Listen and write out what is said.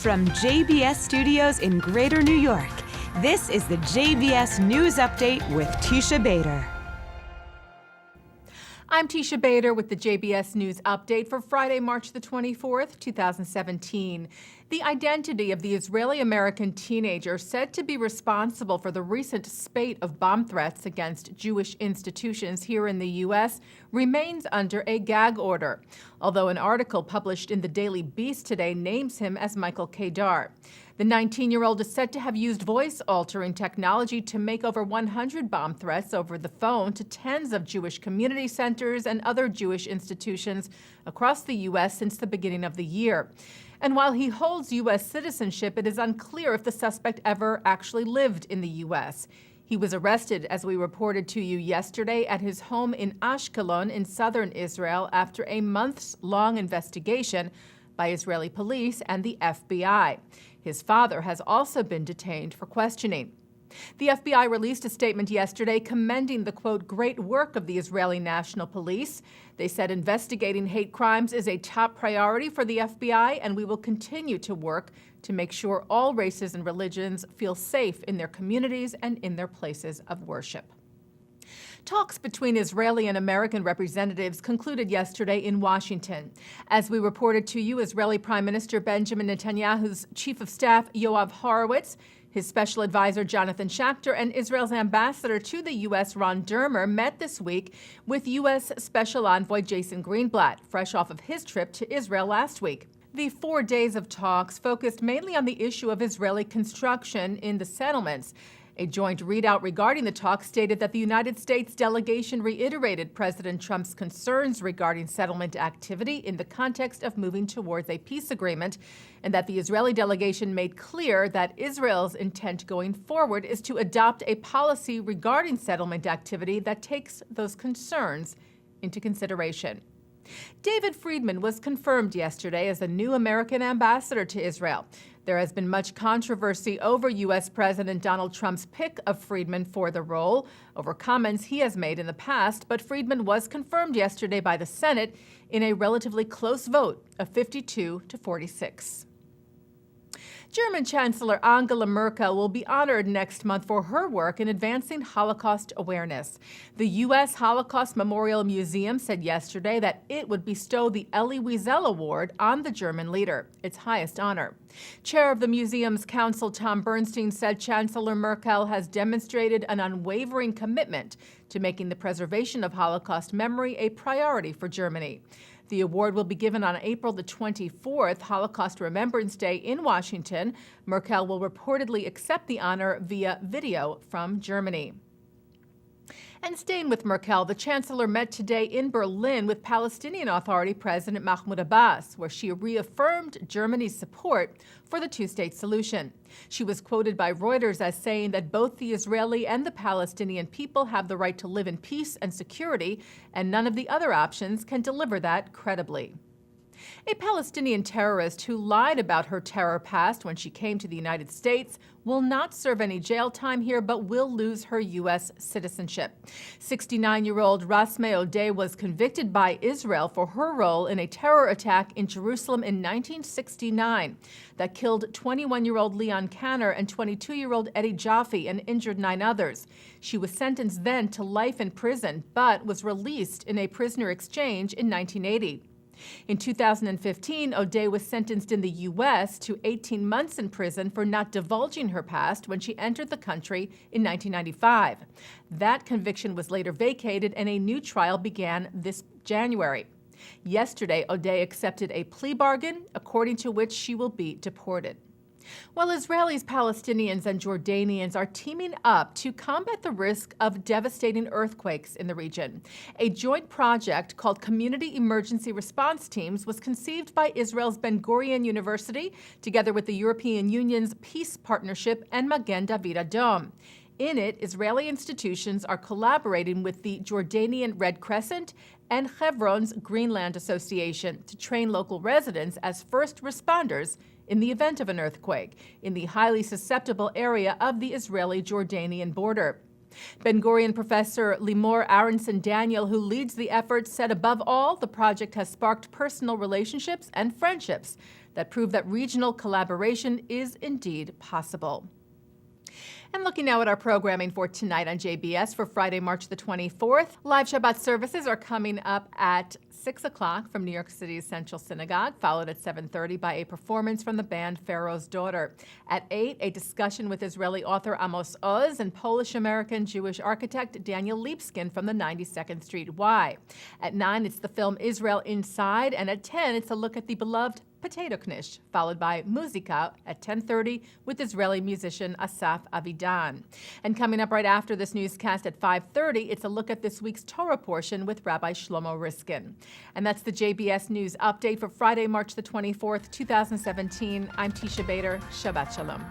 From JBS Studios in Greater New York, this is the JBS News Update with Teisha Bader. I'm Teisha Bader with the JBS News Update for Friday, March the 24th, 2017. The identity of the Israeli-American teenager said to be responsible for the recent spate of bomb threats against Jewish institutions here in the U.S. remains under a gag order, although an article published in the Daily Beast today names him as Michael Kedar. The 19-year-old is said to have used voice-altering technology to make over 100 bomb threats over the phone to tens of Jewish community centers and other Jewish institutions across the U.S. since the beginning of the year. And while he holds U.S. citizenship, it is unclear if the suspect ever actually lived in the U.S. He was arrested, as we reported to you yesterday, at his home in Ashkelon in southern Israel after a months-long investigation by Israeli police and the FBI. His father has also been detained for questioning. The FBI released a statement yesterday commending the, quote, great work of the Israeli National Police. They said investigating hate crimes is a top priority for the FBI, and we will continue to work to make sure all races and religions feel safe in their communities and in their places of worship. Talks between Israeli and American representatives concluded yesterday in Washington. As we reported to you, Israeli Prime Minister Benjamin Netanyahu's Chief of Staff Yoav Horowitz, his special advisor Jonathan Schachter, and Israel's ambassador to the U.S. Ron Dermer met this week with U.S. Special Envoy Jason Greenblatt, fresh off of his trip to Israel last week. The 4 days of talks focused mainly on the issue of Israeli construction in the settlements. A joint readout regarding the talks stated that the United States delegation reiterated President Trump's concerns regarding settlement activity in the context of moving towards a peace agreement, and that the Israeli delegation made clear that Israel's intent going forward is to adopt a policy regarding settlement activity that takes those concerns into consideration. David Friedman was confirmed yesterday as the new American ambassador to Israel. There has been much controversy over U.S. President Donald Trump's pick of Friedman for the role, over comments he has made in the past, but Friedman was confirmed yesterday by the Senate in a relatively close vote of 52 to 46. German Chancellor Angela Merkel will be honored next month for her work in advancing Holocaust awareness. The U.S. Holocaust Memorial Museum said yesterday that it would bestow the Elie Wiesel Award on the German leader, its highest honor. Chair of the museum's council, Tom Bernstein, said Chancellor Merkel has demonstrated an unwavering commitment to making the preservation of Holocaust memory a priority for Germany. The award will be given on April the 24th, Holocaust Remembrance Day in Washington. Merkel will reportedly accept the honor via video from Germany. And staying with Merkel, the chancellor met today in Berlin with Palestinian Authority President Mahmoud Abbas, where she reaffirmed Germany's support for the two-state solution. She was quoted by Reuters as saying that both the Israeli and the Palestinian people have the right to live in peace and security, and none of the other options can deliver that credibly. A Palestinian terrorist who lied about her terror past when she came to the United States will not serve any jail time here, but will lose her U.S. citizenship. 69-year-old Rasmeh Odeh was convicted by Israel for her role in a terror attack in Jerusalem in 1969 that killed 21-year-old Leon Kanner and 22-year-old Eddie Jaffe and injured 9 others. She was sentenced then to life in prison, but was released in a prisoner exchange in 1980. In 2015, Odeh was sentenced in the U.S. to 18 months in prison for not divulging her past when she entered the country in 1995. That conviction was later vacated and a new trial began this January. Yesterday, Odeh accepted a plea bargain, according to which she will be deported. While Israelis, Palestinians, and Jordanians are teaming up to combat the risk of devastating earthquakes in the region, a joint project called Community Emergency Response Teams was conceived by Israel's Ben-Gurion University together with the European Union's Peace Partnership and Magen David Adom. In it, Israeli institutions are collaborating with the Jordanian Red Crescent and Hebron's Greenland Association to train local residents as first responders in the event of an earthquake in the highly susceptible area of the Israeli-Jordanian border. Ben-Gurion professor Limor Aronson Daniel, who leads the effort, said above all, the project has sparked personal relationships and friendships that prove that regional collaboration is indeed possible. And looking now at our programming for tonight on JBS for Friday, March the 24th. Live Shabbat services are coming up at 6 o'clock from New York City's Central Synagogue, followed at 7:30 by a performance from the band Pharaoh's Daughter. At 8, a discussion with Israeli author Amos Oz and Polish-American Jewish architect Daniel Liebskin from the 92nd Street Y. At 9, it's the film Israel Inside, and at 10, it's a look at the beloved Potato Knish, followed by Muzika at 10:30 with Israeli musician Asaf Avidan. And coming up right after this newscast at 5:30, it's a look at this week's Torah portion with Rabbi Shlomo Riskin. And that's the JBS News Update for Friday, March the 24th, 2017. I'm Teisha Bader. Shabbat Shalom.